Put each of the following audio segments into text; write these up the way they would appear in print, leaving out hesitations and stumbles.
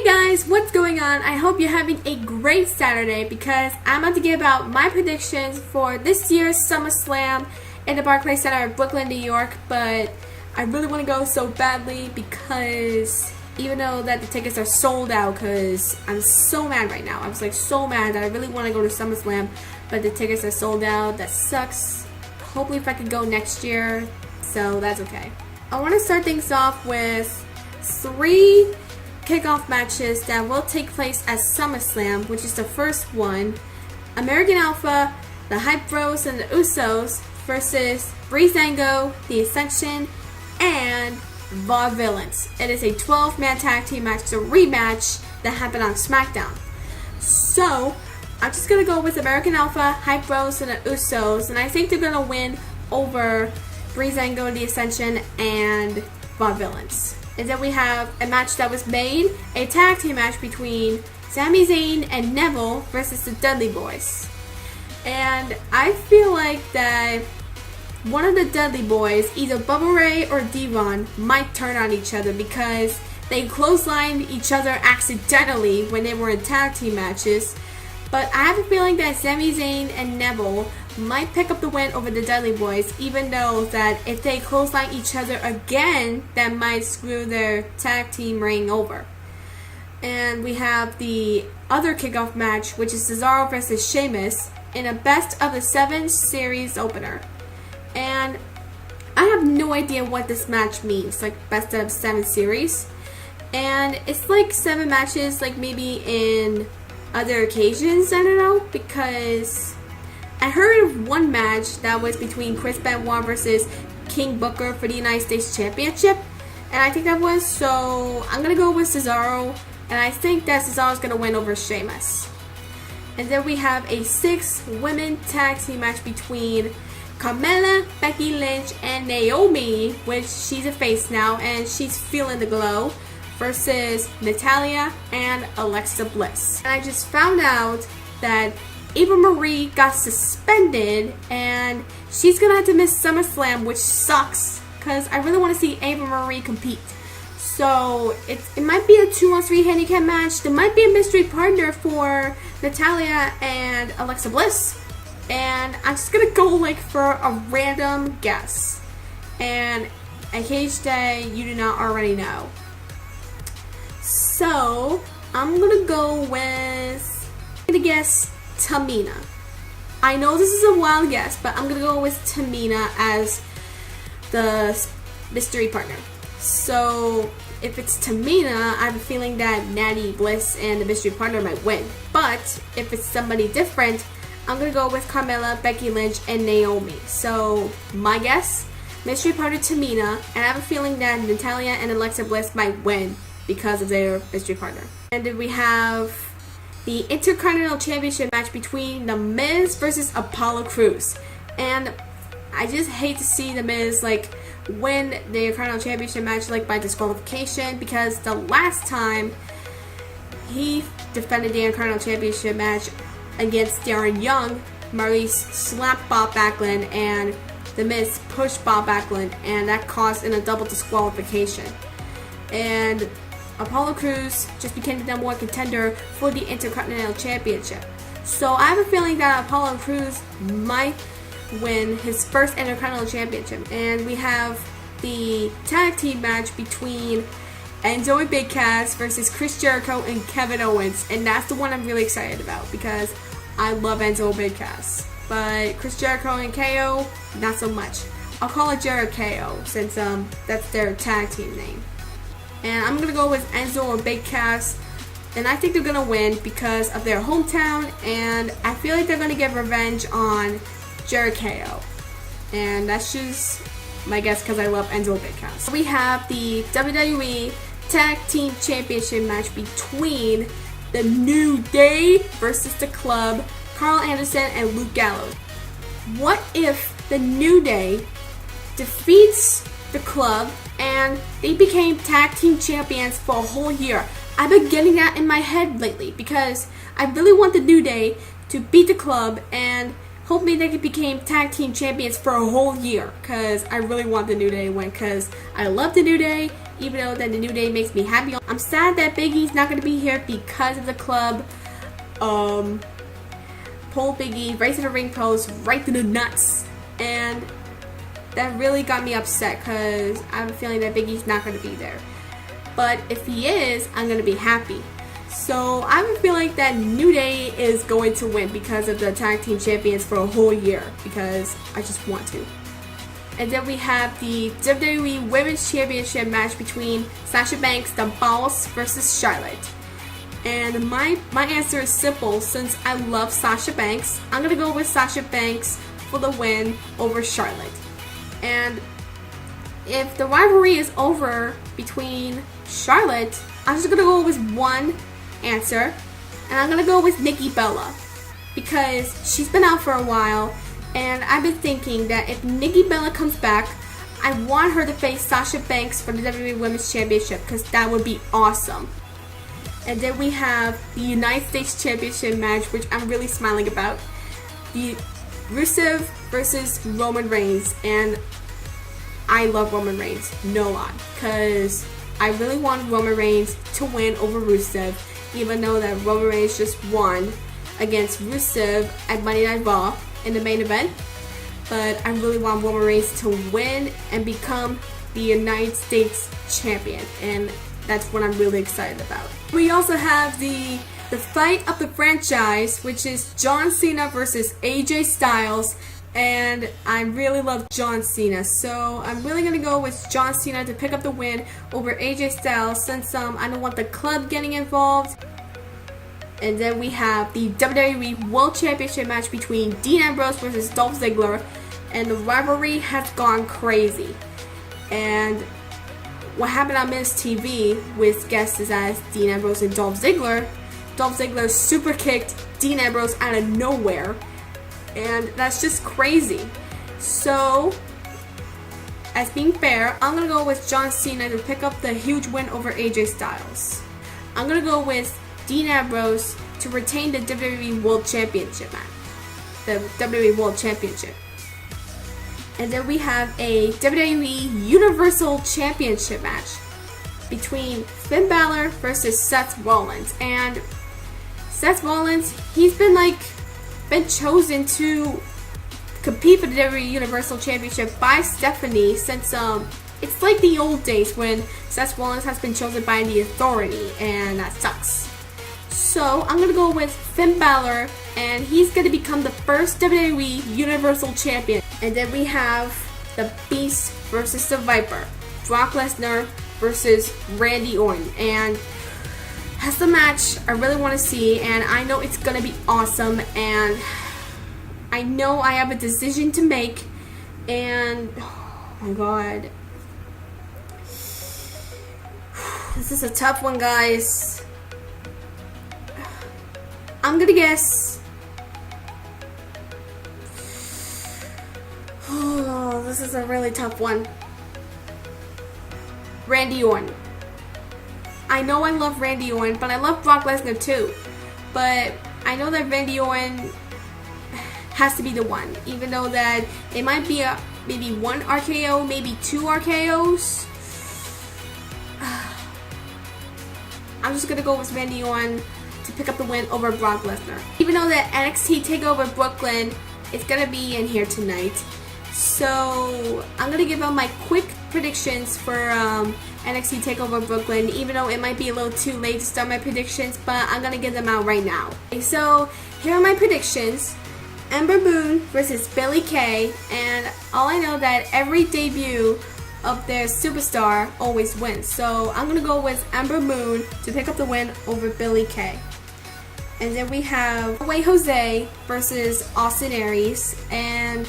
guys, what's going on? I hope you're having a great Saturday because I'm about to give out my predictions for this year's Summerslam in the Barclays Center in Brooklyn, New York. But I really want to go so badly because even though that the tickets are sold out, because I'm so mad right now. I was like so mad that I really want to go to Summerslam, but the tickets are sold out. That sucks. Hopefully if I could go next year, so that's okay. I want to start things off with 3 kickoff matches that will take place at SummerSlam, which is the first one. American Alpha, the Hype Bros, and the Usos versus Breezango, the Ascension, and Vaudevillains. It is a 12-man tag team match. It's a rematch that happened on SmackDown. So, I'm just going to go with American Alpha, Hype Bros, and the Usos, and I think they're going to win over Breezango, the Ascension, and Vaudevillains. And then we have a match that was made, a tag team match between Sami Zayn and Neville versus the Dudley Boys. And I feel like that one of the Dudley Boys, either Bubba Ray or Devon, might turn on each other because they clotheslined each other accidentally when they were in tag team matches. But I have a feeling that Sami Zayn and Neville might pick up the win over the Dudley Boys, even though that if they clothesline each other again, that might screw their tag team reign over. And we have the other kickoff match, which is Cesaro versus Sheamus in a best of the 7 series opener. And I have no idea what this match means, like best of 7 series. And it's like 7 matches, like maybe in other occasions, I don't know, because I heard of one match that was between Chris Benoit versus King Booker for the United States Championship, and I think that was, so I'm gonna go with Cesaro, and I think that Cesaro's gonna win over Sheamus. And then we have a 6-women tag team match between Carmella, Becky Lynch, and Naomi, which she's a face now and she's feeling the glow, versus Natalya and Alexa Bliss. And I just found out that Ava Marie got suspended and she's gonna have to miss SummerSlam, which sucks because I really want to see Ava Marie compete. So it might be a 2-on-3 handicap match. There might be a mystery partner for Natalya and Alexa Bliss, and I'm just gonna go like for a random guess, and in case that you do not already know. So I'm gonna go with, guess Tamina. I know this is a wild guess, but I'm gonna go with Tamina as the mystery partner. So if it's Tamina, I have a feeling that Natty Bliss and the mystery partner might win. But if it's somebody different, I'm gonna go with Carmella, Becky Lynch, and Naomi. So my guess, mystery partner Tamina, and I have a feeling that Natalya and Alexa Bliss might win because of their mystery partner. And then we have the Intercontinental Championship match between The Miz versus Apollo Crews. And I just hate to see The Miz like win the Intercontinental Championship match like by disqualification, because the last time he defended the Intercontinental Championship match against Darren Young, Maurice slapped Bob Backlund and The Miz pushed Bob Backlund, and that caused a double disqualification. And Apollo Crews just became the #1 contender for the Intercontinental Championship. So I have a feeling that Apollo Crews might win his first Intercontinental Championship. And we have the tag team match between Enzo and Big Cass versus Chris Jericho and Kevin Owens. And that's the one I'm really excited about because I love Enzo and Big Cass. But Chris Jericho and KO, not so much. I'll call it Jericho since that's their tag team name. And I'm going to go with Enzo and Big Cass. And I think they're going to win because of their hometown. And I feel like they're going to get revenge on Jericho. And that's just my guess because I love Enzo and Big Cass. We have the WWE Tag Team Championship match between The New Day versus The Club, Carl Anderson and Luke Gallows. What if The New Day defeats The Club and they became tag team champions for a whole year? I've been getting that in my head lately because I really want the New Day to beat The Club and hopefully they became tag team champions for a whole year because I really want the New Day to win because I love the New Day even though that the New Day makes me happy. I'm sad that Big E's not going to be here because of the club. Pull Big E right to the ring post, right to the nuts. And that really got me upset because I have a feeling that Big E's not going to be there. But if he is, I'm going to be happy. So I have a feeling that New Day is going to win because of the tag team champions for a whole year, because I just want to. And then we have the WWE Women's Championship match between Sasha Banks, the Boss, versus Charlotte. And my answer is simple. Since I love Sasha Banks, I'm going to go with Sasha Banks for the win over Charlotte. And if the rivalry is over between Charlotte, I'm just going to go with one answer. And I'm going to go with Nikki Bella. Because she's been out for a while. And I've been thinking that if Nikki Bella comes back, I want her to face Sasha Banks for the WWE Women's Championship. Because that would be awesome. And then we have the United States Championship match, which I'm really smiling about. The Rusev versus Roman Reigns. And I love Roman Reigns, no lie. Because I really want Roman Reigns to win over Rusev. Even though that Roman Reigns just won against Rusev at Monday Night Raw in the main event. But I really want Roman Reigns to win and become the United States Champion. And that's what I'm really excited about. We also have the fight of the franchise, which is John Cena versus AJ Styles. And I really love John Cena, so I'm really going to go with John Cena to pick up the win over AJ Styles, since I don't want the club getting involved. And then we have the WWE World Championship match between Dean Ambrose versus Dolph Ziggler. And the rivalry has gone crazy. And what happened on Miz TV with guests as Dean Ambrose and Dolph Ziggler super kicked Dean Ambrose out of nowhere. And that's just crazy. So, as being fair, I'm going to go with John Cena to pick up the huge win over AJ Styles. I'm going to go with Dean Ambrose to retain the WWE World Championship match. The WWE World Championship. And then we have a WWE Universal Championship match between Finn Balor versus Seth Rollins. And Seth Rollins, he's been chosen to compete for the WWE Universal Championship by Stephanie since it's like the old days when Seth Rollins has been chosen by the Authority, and that sucks. So I'm gonna go with Finn Balor, and he's gonna become the first WWE Universal Champion. And then we have the Beast versus the Viper, Brock Lesnar versus Randy Orton. And that's the match I really want to see, and I know it's gonna be awesome, and I know I have a decision to make, and oh my god, this is a tough one, guys. I'm gonna guess. Oh, this is a really tough one. Randy Orton. I know I love Randy Orton, but I love Brock Lesnar too. But I know that Randy Orton has to be the one, even though that it might be maybe one RKO, maybe two RKOs. I'm just gonna go with Randy Orton to pick up the win over Brock Lesnar. Even though that NXT Takeover Brooklyn is gonna be in here tonight, so I'm gonna give out my quick predictions for NXT Takeover Brooklyn, even though it might be a little too late to start my predictions, but I'm gonna get them out right now. Okay, so here are my predictions. Ember Moon versus Billie Kay, and all I know that every debut of their superstar always wins. So I'm gonna go with Ember Moon to pick up the win over Billie Kay. And then we have No Way Jose versus Austin Aries, and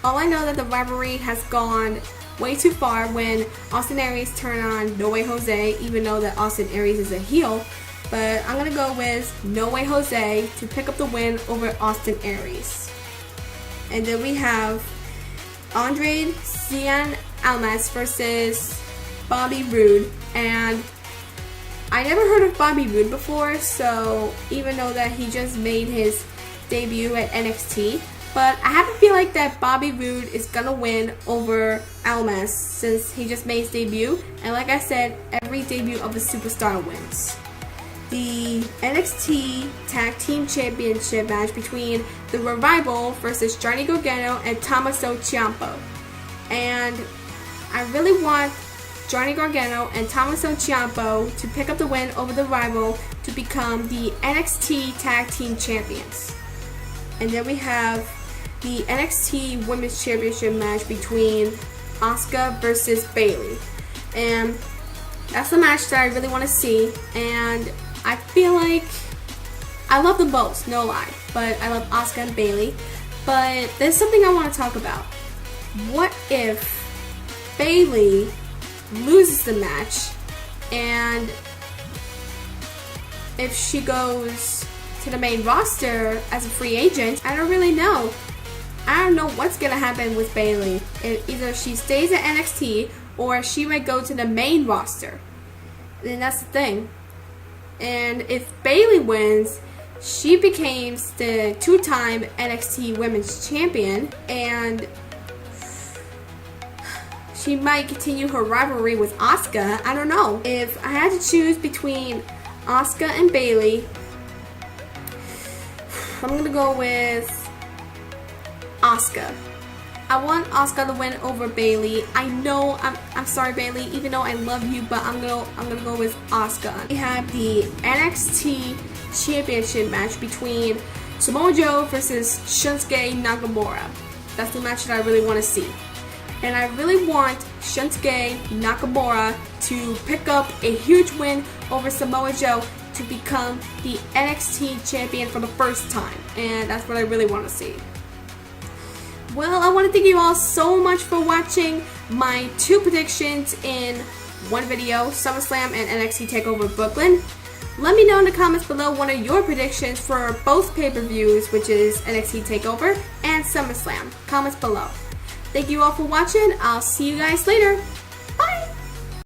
all I know that the rivalry has gone way too far when Austin Aries turned on No Way Jose, even though that Austin Aries is a heel. But I'm gonna go with No Way Jose to pick up the win over Austin Aries. And then we have Andrade Cien Almas versus Bobby Roode, and I never heard of Bobby Roode before, so even though that he just made his debut at NXT, But I have to feel like that Bobby Roode is gonna win over Almas since he just made his debut. And like I said, every debut of a superstar wins. The NXT Tag Team Championship match between the Revival versus Johnny Gargano and Tommaso Ciampa. And I really want Johnny Gargano and Tommaso Ciampa to pick up the win over the Revival to become the NXT Tag Team Champions. And then we have the NXT Women's Championship match between Asuka versus Bayley. And that's the match that I really want to see. And I feel like I love them both, no lie. But I love Asuka and Bayley. But there's something I want to talk about. What if Bayley loses the match and if she goes to the main roster as a free agent? I don't really know. I don't know what's gonna happen with Bayley. Either she stays at NXT or she might go to the main roster. And that's the thing. And if Bayley wins, she becomes the two-time NXT Women's Champion, and she might continue her rivalry with Asuka. I don't know. If I had to choose between Asuka and Bayley, I'm gonna go with Asuka. I want Asuka to win over Bayley. I know I'm sorry Bayley, even though I love you, but I'm gonna go with Asuka. We have the NXT Championship match between Samoa Joe versus Shinsuke Nakamura. That's the match that I really want to see. And I really want Shinsuke Nakamura to pick up a huge win over Samoa Joe to become the NXT champion for the first time. And that's what I really want to see. Well, I want to thank you all so much for watching my two predictions in one video, SummerSlam and NXT Takeover Brooklyn. Let me know in the comments below what are your predictions for both pay-per-views, which is NXT Takeover and SummerSlam. Comments below. Thank you all for watching. I'll see you guys later.